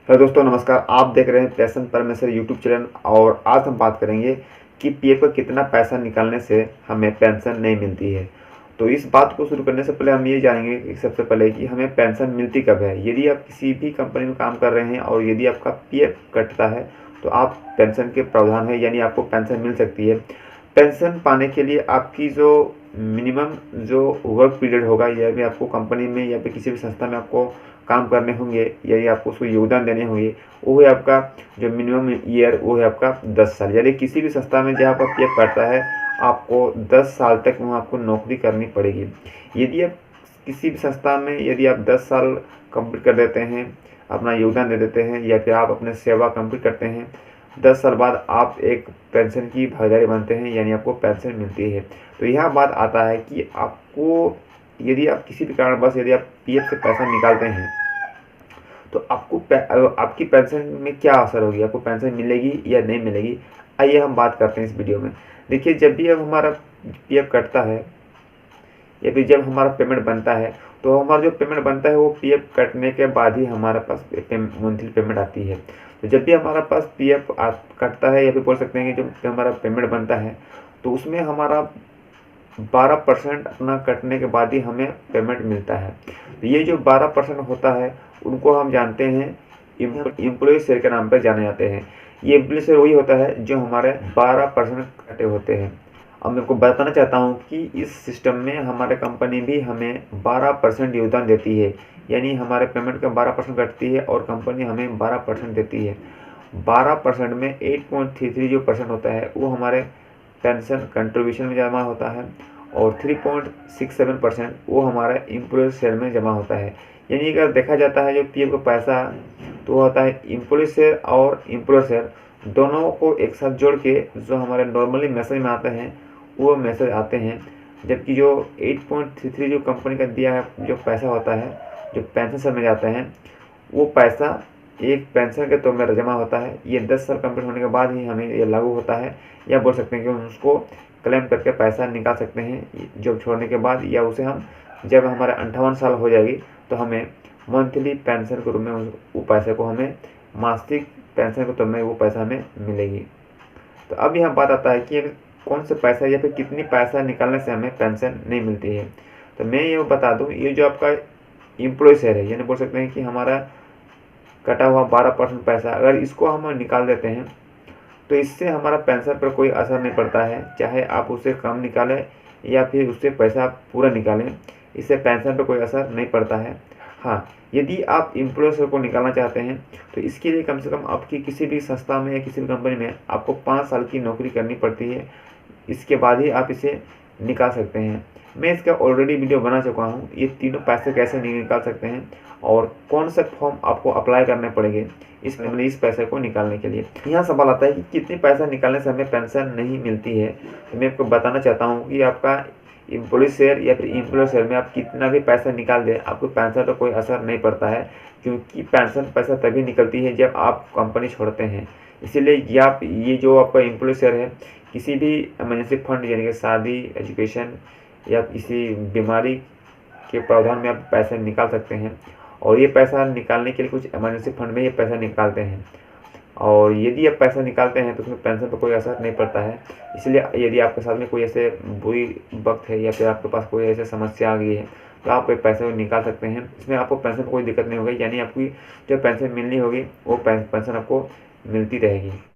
Hello दोस्तों, नमस्कार। आप देख रहे हैं पैशन परमेश्वर यूट्यूब चैनल और आज हम बात करेंगे कि पीएफ का कितना पैसा निकालने से हमें पेंशन नहीं मिलती है। तो इस बात को शुरू करने से पहले हम ये जानेंगे कि सबसे पहले कि हमें पेंशन मिलती कब है। यदि आप किसी भी कंपनी में काम कर रहे हैं और यदि आपका पीएफ कटता है तो आप पेंशन के प्रावधान है, यानी आपको पेंशन मिल सकती है। पेंशन पाने के लिए आपकी जो मिनिमम जो वर्क पीरियड होगा, या भी आपको कंपनी में या फिर किसी भी संस्था में आपको काम करने होंगे या ये आपको उसको योगदान देने होंगे, वो है आपका जो मिनिमम ईयर, वो है आपका 10 साल। यानी किसी भी संस्था में जहाँ पर पीएफ करता है आपको 10 साल तक वहाँ आपको नौकरी करनी पड़ेगी। यदि आप किसी भी संस्था में यदि आप 10 साल कंप्लीट कर देते हैं, अपना योगदान दे देते हैं, या फिर आप अपने सेवा कंप्लीट करते हैं, 10 साल बाद आप एक पेंशन की भागीदारी बनते हैं, यानी आपको पेंशन मिलती है। तो यह बात आता है कि आपको यदि आप किसी भी कारणवश यदि आप पीएफ से पैसा निकालते हैं तो आपकी पेंशन में क्या असर होगी, आपको पेंशन मिलेगी या नहीं मिलेगी। आइए हम बात करते हैं इस वीडियो में। देखिए, जब भी अब हमारा पीएफ कटता है या फिर जब हमारा पेमेंट बनता है, तो हमारा जो पेमेंट बनता है वो पीएफ कटने के बाद ही हमारे पास मंथली पेमेंट आती है। तो जब भी हमारा पास पीएफ कटता है, या फिर बोल सकते हैं कि जब हमारा पेमेंट बनता है, तो उसमें हमारा 12% अपना कटने के बाद ही हमें पेमेंट मिलता है। तो ये जो 12% होता है उनको हम जानते हैं एम्प्लॉय शेयर के नाम पर जाने जाते हैं। ये एम्प्लॉय शेयर वही होता है जो हमारे 12% कटे होते हैं। अब मैं आपको बताना चाहता हूँ कि इस सिस्टम में हमारे कंपनी भी हमें 12% योगदान देती है, यानी हमारे पेमेंट का 12% कटती है और कंपनी हमें 12% देती है। 12% में 8.33 जो परसेंट होता है वो हमारे पेंशन कंट्रीब्यूशन में जमा होता है और 3.67% वो हमारे एम्प्लॉय शेयर में जमा होता है। यानी अगर देखा जाता है जो पीएफ का पैसा तो होता है एम्प्लॉय शेयर और एम्प्लॉय शेयर दोनों को एक साथ जोड़ के जो हमारे नॉर्मली मैसेज में आते हैं वो मैसेज आते हैं। जबकि जो 8.33 जो कंपनी का दिया है जो पैसा होता है जो पेंशन शेयर में जाता है, वो पैसा एक पेंशन के तौर में जमा होता है। ये 10 साल कंप्लीट होने के बाद ही हमें ये लागू होता है, या बोल सकते हैं कि हम उसको क्लेम करके पैसा निकाल सकते हैं जॉब छोड़ने के बाद, या उसे हम जब हमारे 58 साल हो जाएगी तो हमें मंथली पेंशन के रूप में वो पैसे को हमें मासिक पेंशन के तौर में वो पैसा हमें मिलेगी। तो अब यहाँ बात आता है कि कौन सा पैसा या फिर कितनी पैसा निकालने से हमें पेंशन नहीं मिलती है। तो मैं ये बता दूँ, ये जो आपका एम्प्लॉय शेयर है, यानी बोल सकते हैं कि हमारा कटा हुआ 12% पैसा अगर इसको हम निकाल देते हैं तो इससे हमारा पेंशन पर कोई असर नहीं पड़ता है। चाहे आप उससे कम निकालें या फिर उससे पैसा पूरा निकालें, इससे पेंशन पर कोई असर नहीं पड़ता है। हाँ, यदि आप एम्प्लॉय शेयर को निकालना चाहते हैं तो इसके लिए कम से कम आपकी किसी भी संस्था में या किसी भी कंपनी में आपको 5 साल की नौकरी करनी पड़ती है। इसके बाद ही आप इसे निकाल सकते हैं। मैं इसका ऑलरेडी वीडियो बना चुका हूँ, ये तीनों पैसे कैसे निकाल सकते हैं और कौन सा फॉर्म आपको अप्लाई करने पड़ेंगे इस पैसे को निकालने के लिए। यहाँ सवाल आता है कि कितनी पैसा निकालने से हमें पेंशन नहीं मिलती है। तो मैं आपको बताना चाहता हूँ कि आपका एम्प्लॉय शेयर या फिर एम्प्लॉय शेयर में आप कितना भी पैसा निकाल दें, आपको पेंशन पर कोई असर नहीं पड़ता है, क्योंकि पेंशन पैसा तभी निकलती है जब आप कंपनी छोड़ते हैं। इसीलिए आप ये जो आपका एम्प्लॉय शेयर है किसी भी इमरजेंसी फंड, यानी कि शादी, एजुकेशन या किसी बीमारी के प्रावधान में आप पैसे निकाल सकते हैं। और ये पैसा निकालने के लिए कुछ इमरजेंसी फंड में ये पैसा निकालते हैं, और यदि आप पैसा निकालते हैं तो उसमें पेंशन पर कोई असर नहीं पड़ता है। इसलिए यदि आपके साथ में कोई ऐसे बुरी वक्त है या फिर आपके पास कोई ऐसी समस्या आ गई है तो आप पैसे निकाल सकते हैं। इसमें आपको पेंशन पर कोई दिक्कत नहीं होगी, यानी आपकी जो पेंशन मिलनी होगी वो पेंशन आपको मिलती रहेगी।